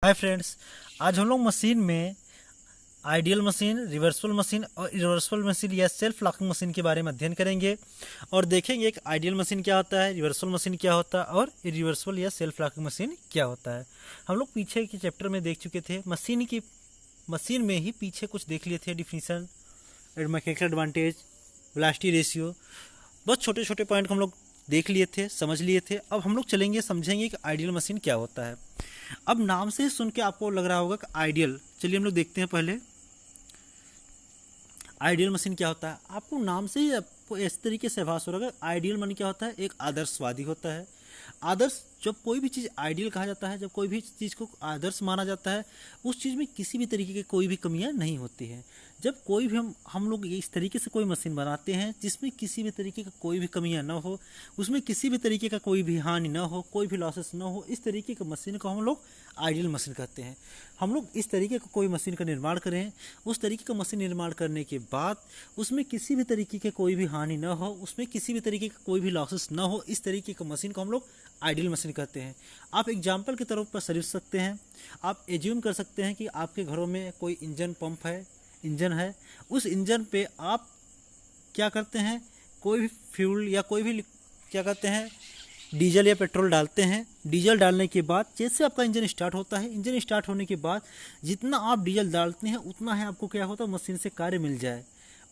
Hi friends, आज हम लोग मशीन में आइडियल मशीन, रिवर्सिबल मशीन और इरिवर्सिबल मशीन या सेल्फ लॉकिंग मशीन के बारे में अध्ययन करेंगे और देखेंगे एक आइडियल मशीन क्या होता है, रिवर्सिबल मशीन क्या होता है और इरिवर्सिबल या सेल्फ लॉकिंग मशीन क्या होता है। हम लोग पीछे के चैप्टर में देख चुके थे, मशीन में ही पीछे कुछ देख लिए थे, definition, mechanical advantage, velocity ratio, बहुत छोटे छोटे पॉइंट को हम लोग देख लिए थे, समझ लिए थे। अब हम लोग चलेंगे, समझेंगे कि आइडियल मशीन क्या होता है। अब नाम से सुन के आपको लग रहा होगा कि आइडियल, चलिए हम लोग देखते हैं पहले आइडियल मशीन क्या होता है। आपको नाम से ही आपको इस तरीके से आभास हो रहा है, आइडियल मानी क्या होता है, एक आदर्शवादी होता है। आदर्श, जब कोई भी चीज़ आइडियल कहा जाता है, जब कोई भी चीज़ को आदर्श माना जाता है, उस चीज़ में किसी भी तरीके की कोई भी कमियां नहीं होती है। जब कोई भी हम लोग इस तरीके से कोई मशीन बनाते हैं जिसमें किसी भी तरीके का कोई भी कमियां ना हो, उसमें किसी भी तरीके का कोई भी हानि ना हो, कोई भी लॉसेस ना हो, इस तरीके की मशीन को हम लोग आइडियल मशीन कहते हैं। हम लोग इस तरीके का कोई मशीन का निर्माण करें, उस तरीके का मशीन निर्माण करने के बाद उसमें किसी भी तरीके के कोई भी हानि ना हो, उसमें किसी भी तरीके का कोई भी लॉसेस ना हो, इस तरीके का मशीन को हम लोग आइडियल मशीन कहते हैं। आप एग्जाम्पल के तौर पर समझ सकते हैं, आप एज्यूम कर सकते हैं कि आपके घरों में कोई इंजन है, उस इंजन पे आप क्या करते हैं, कोई भी फ्यूल या कोई भी क्या कहते हैं, डीजल या पेट्रोल डालते हैं। डीजल डालने के बाद जैसे आपका इंजन स्टार्ट होता है, इंजन स्टार्ट होने के बाद जितना आप डीजल डालते हैं उतना है आपको क्या होता है, मशीन से कार्य मिल जाए,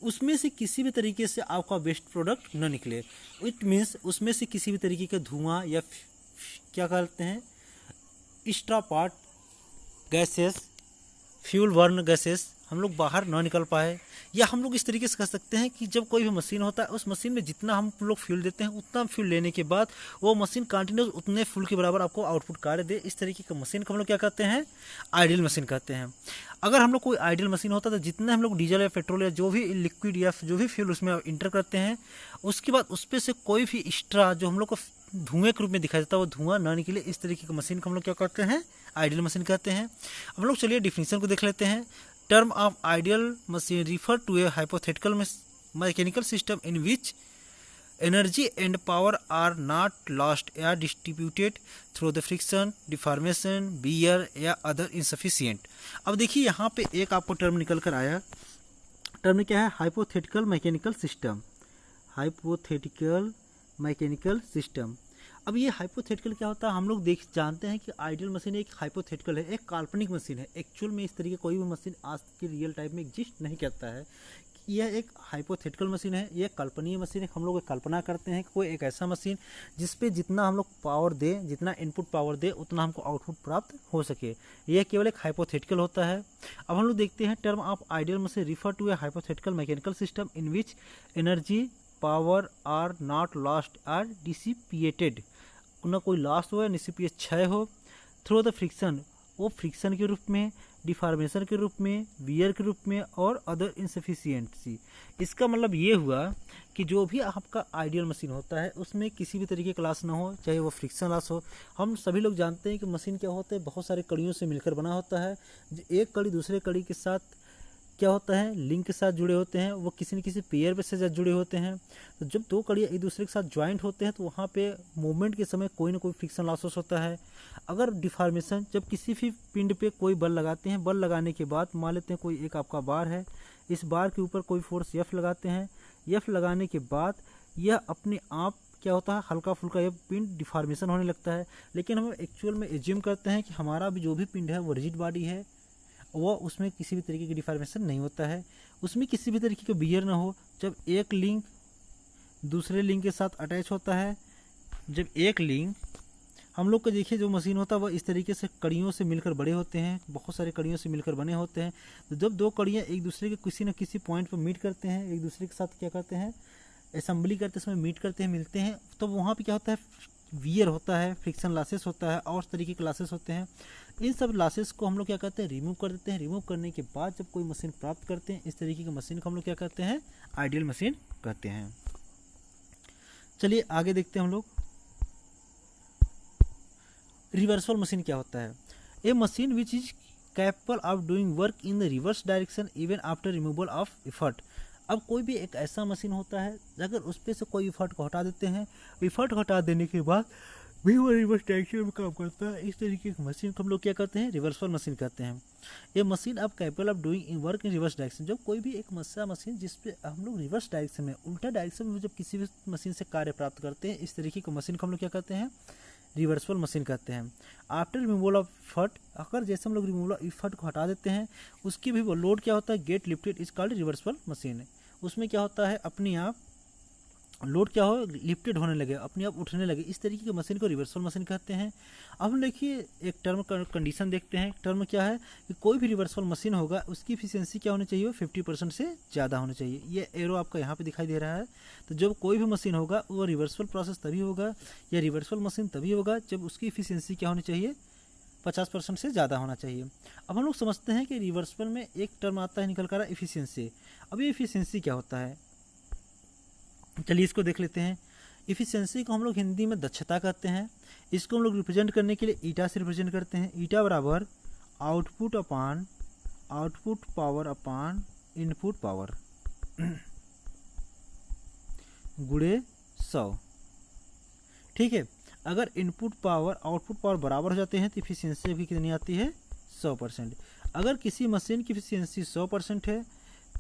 उसमें से किसी भी तरीके से आपका वेस्ट प्रोडक्ट न निकले। इट मीन्स उसमें से किसी भी तरीके का धुआं या क्या कहते हैं, extra part gases, fuel burn gases हम लोग बाहर ना निकल पाए। या हम लोग इस तरीके से कह सकते हैं कि जब कोई भी मशीन होता है, उस मशीन में जितना हम लोग फ्यूल देते हैं उतना फ्यूल लेने के बाद वो मशीन कंटिन्यूस उतने फ्यूल के बराबर आपको आउटपुट कार्य दे, इस तरीके का मशीन को हम लोग क्या कहते हैं, आइडियल मशीन कहते हैं। अगर हम लोग कोई आइडियल मशीन होता है तो जितना हम लोग डीजल या पेट्रोल या जो भी लिक्विड या जो भी फ्यूल उसमें इंटर करते हैं, उसके बाद उस पर से कोई भी एक्स्ट्रा जो हम लोग को धुएं के रूप में दिखाई देता है वो धुआं ना निकले, इस तरीके की मशीन को हम लोग क्या कहते हैं, आइडियल मशीन कहते हैं। हम लोग चलिए डिफिनीशन को देख लेते हैं। Term of ideal machine refer to a hypothetical mechanical system in which energy and power are not lost or distributed through the friction, deformation, wear या other insufficient। अब देखिए यहाँ पे एक आपको टर्म निकल कर आया, टर्म क्या है, hypothetical mechanical system. Hypothetical mechanical system. अब ये हाइपोथेटिकल क्या होता है, हम लोग जानते हैं कि आइडियल मशीन एक हाइपोथेटिकल है, एक काल्पनिक मशीन है। एक्चुअल में इस तरीके कोई भी मशीन आज के रियल टाइम में एग्जिस्ट नहीं करता है। यह एक हाइपोथेटिकल मशीन है, यह कल्पनीय मशीन है। हम लोग कल्पना करते हैं कि कोई एक ऐसा मशीन जिसपे जितना हम लोग पावर दें, जितना इनपुट पावर दे उतना हमको आउटपुट प्राप्त हो सके, यह केवल एक हाइपोथेटिकल होता है। अब हम लोग देखते हैं, term of ideal machine refer to a hypothetical mechanical system in which energy, power are not lost or dissipated, ना कोई लॉस हो या डिसिपिएट क्षय हो, थ्रू द फ्रिक्शन, वो फ्रिक्शन के रूप में, डिफॉर्मेशन के रूप में, वियर के रूप में और अदर इनसफिशिएंसी। इसका मतलब ये हुआ कि जो भी आपका आइडियल मशीन होता है उसमें किसी भी तरीके का लॉस ना हो, चाहे वो फ्रिक्शन लॉस हो। हम सभी लोग जानते हैं कि मशीन क्या होता है, बहुत सारे कड़ियों से मिलकर बना होता है। एक कड़ी दूसरे कड़ी के साथ क्या होता है, लिंक के साथ जुड़े होते हैं, वो किसी न किसी पेयर पे से जुड़े होते हैं। तो जब दो कड़ियाँ एक दूसरे के साथ ज्वाइंट होते हैं तो वहाँ पे मूवमेंट के समय कोई ना कोई फ्रिक्शन लॉसेस होता है। अगर डिफॉर्मेशन, जब किसी भी पिंड पे कोई बल लगाते हैं, बल लगाने के बाद मान लेते हैं कोई एक आपका बार है, इस बार के ऊपर कोई फोर्स एफ लगाते हैं, एफ लगाने के बाद यह अपने आप क्या होता है, हल्का फुल्का यह पिंड डिफॉर्मेशन होने लगता है। लेकिन हम एक्चुअल में एज्यूम करते हैं कि हमारा भी जो भी पिंड है वो रिजिड बॉडी है, वो उसमें किसी भी तरीके की डिफॉर्मेशन नहीं होता है, उसमें किसी भी तरीके का बियर ना हो। जब एक लिंक दूसरे लिंक के साथ अटैच होता है, जब एक लिंक, हम लोग को देखिए जो मशीन होता है वह इस तरीके से कड़ियों से मिलकर बड़े होते हैं, बहुत सारे कड़ियों से मिलकर बने होते हैं। तो जब दो कड़ियाँ एक दूसरे के किसी न किसी पॉइंट पर मीट करते हैं, एक दूसरे के साथ क्या करते हैं, असेंबली करते समय मीट करते हैं, मिलते हैं, तो वहाँ पे क्या होता है, वियर होता है, फ्रिक्शन लॉसेस होता है और तरीके के लॉसेस होते हैं। इन सब लॉसेस को हम लोग क्या करते हैं, रिमूव कर देते हैं। रिमूव करने के बाद जब कोई मशीन प्राप्त करते हैं, इस तरीके की मशीन को हम लोग क्या कहते हैं, आइडियल मशीन कहते हैं। चलिए आगे देखते हैं हम लोग, रिवर्सिबल मशीन क्या होता है। A machine which is capable of doing work in the reverse direction even after removal of effort. अब कोई भी एक ऐसा मशीन होता है, अगर उस पर से कोई इफर्ट को हटा देते हैं, इफर्ट को हटा देने के बाद भी वो रिवर्स डायरेक्शन में काम करता है। इस तरीके की मशीन को हम लोग क्या कहते हैं, रिवर्सल मशीन कहते हैं। ये मशीन आप capable of doing in work in reverse direction. जब कोई भी एक मशीन जिस पे हम लोग रिवर्स डायरेक्शन में, उल्टा डायरेक्शन में जब किसी भी मशीन से कार्य प्राप्त करते हैं, इस तरीके की मशीन को हम लोग क्या कहते हैं, रिवर्सल मशीन कहते हैं। आफ्टर रिमूवल ऑफ इफर्ट, अगर जैसे हम लोग रिमूवल ऑफ इफर्ट को हटा देते हैं, उसकी भी वो लोड क्या होता है, get lifted is called reversal machine. उसमें क्या होता है, अपने आप लोड क्या हो, लिफ्टेड होने लगे, अपने आप उठने लगे, इस तरीके की मशीन को रिवर्सल मशीन कहते हैं। अब हम देखिए एक टर्म कंडीशन देखते हैं। टर्म क्या है कि कोई भी रिवर्सल मशीन होगा उसकी एफिशिएंसी क्या होनी चाहिए, 50% से ज़्यादा होनी चाहिए। ये एरो आपका यहाँ पे दिखाई दे रहा है। तो जब कोई भी मशीन होगा वो रिवर्सल प्रोसेस तभी होगा या रिवर्सल मशीन तभी होगा जब उसकी एफिशिएंसी क्या होनी चाहिए, 50% से ज़्यादा होना चाहिए। अब हम लोग समझते हैं कि रिवर्सल में एक टर्म आता है निकल कर एफिशिएंसी। अब ये एफिशिएंसी क्या होता है, चलिए इसको देख लेते हैं। इफिशियंसी को हम लोग हिंदी में दक्षता कहते हैं। इसको हम लोग रिप्रेजेंट करने के लिए ईटा से रिप्रेजेंट करते हैं। ईटा बराबर आउटपुट पावर अपान इनपुट पावर गुणे 100। ठीक है, अगर इनपुट पावर आउटपुट पावर बराबर हो जाते हैं तो इफिशियंसी की कितनी आती है, 100%। अगर किसी मशीन की इफिशियंसी 100% है,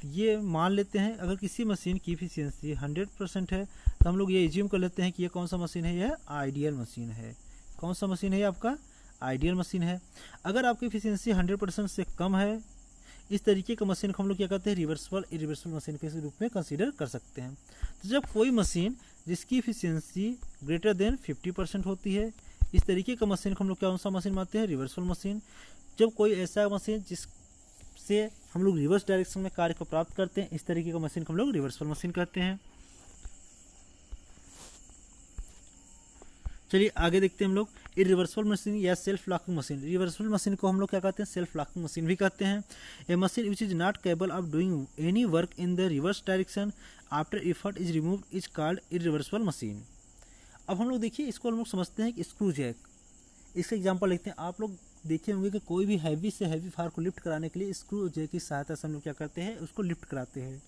ये मान लेते हैं अगर किसी मशीन की इफिशियंसी 100% है तो हम लोग ये एज्यूम कर लेते हैं कि ये कौन सा मशीन है, यह आइडियल मशीन है। कौन सा मशीन है, ये आपका आइडियल मशीन है। अगर आपकी इफिशियंसी 100% से कम है, इस तरीके का मशीन को हम लोग क्या कहते हैं, रिवर्सिबल इरिवर्सिबल मशीन के रूप में कंसीडर कर सकते हैं। तो जब कोई मशीन जिसकी इफिशियंसी ग्रेटर देन 50% होती है, इस तरीके का मशीन को हम लोग कौन सा मशीन मानते हैं, रिवर्सिबल मशीन। जब कोई ऐसा मशीन जिससे हम लोग रिवर्स डायरेक्शन में कार्य को प्राप्त करते हैं, इस तरीके का मशीन को हम लोग रिवर्सिबल मशीन कहते हैं। चलिए आगे देखते हैं हम लोग इरिवर्सिबल मशीन या self locking machine. Reversible machine को हम लोग क्या कहते हैं, सेल्फ लॉकिंग मशीन भी कहते हैं। A machine which is not capable of doing any work in the reverse direction after effort is removed is called irreversible machine. अब हम लोग देखिए इसको हम लोग समझते हैं कि स्क्रू जैक। इसका एग्जांपल लिखते हैं। आप लोग देखे होंगे कि कोई भी हैवी से हैवी फार को लिफ्ट कराने के लिए स्क्रू जैक की सहायता से हम लोग क्या करते हैं, उसको लिफ्ट कराते हैं।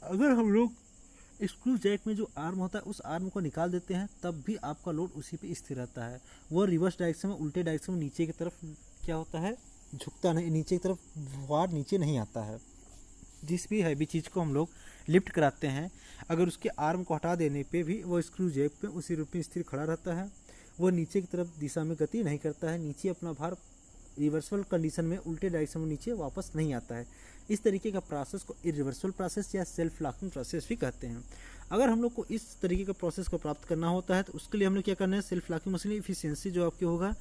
अगर हम लोग स्क्रू जैक में जो आर्म होता है उस आर्म को निकाल देते हैं तब भी आपका लोड उसी पे स्थिर रहता है। वो रिवर्स डायरेक्शन में, उल्टे डायरेक्शन में नीचे की तरफ क्या होता है, झुकता नहीं, नीचे की तरफ वार नीचे नहीं आता है। जिस भी हैवी चीज़ को हम लोग लिफ्ट कराते हैं, अगर उसके आर्म को हटा देने पे भी वो स्क्रू जैक पे उसी रूप में स्थिर खड़ा रहता है। वो नीचे की तरफ दिशा में गति नहीं करता है, नीचे अपना भार रिवर्सल कंडीशन में उल्टे डायरेक्शन में नीचे वापस नहीं आता है। इस तरीके का प्रोसेस को इरिवर्सिबल प्रोसेस या सेल्फ लॉकिंग प्रोसेस भी कहते हैं। अगर हम लोग को इस तरीके का प्रोसेस को प्राप्त करना होता है तो उसके लिए हम लोग क्या करना है, सेल्फ लॉकिंग मशीन इफिशियंसी जो आपकी होगा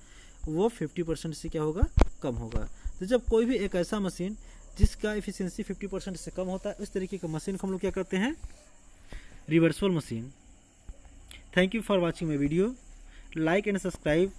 वो 50% से क्या होगा, कम होगा। तो जब कोई भी एक ऐसा मशीन जिसका एफिशिएंसी 50% से कम होता है, उस तरीके का मशीन को हम लोग क्या करते हैं, reversible machine. Thank you for watching my video. Like and subscribe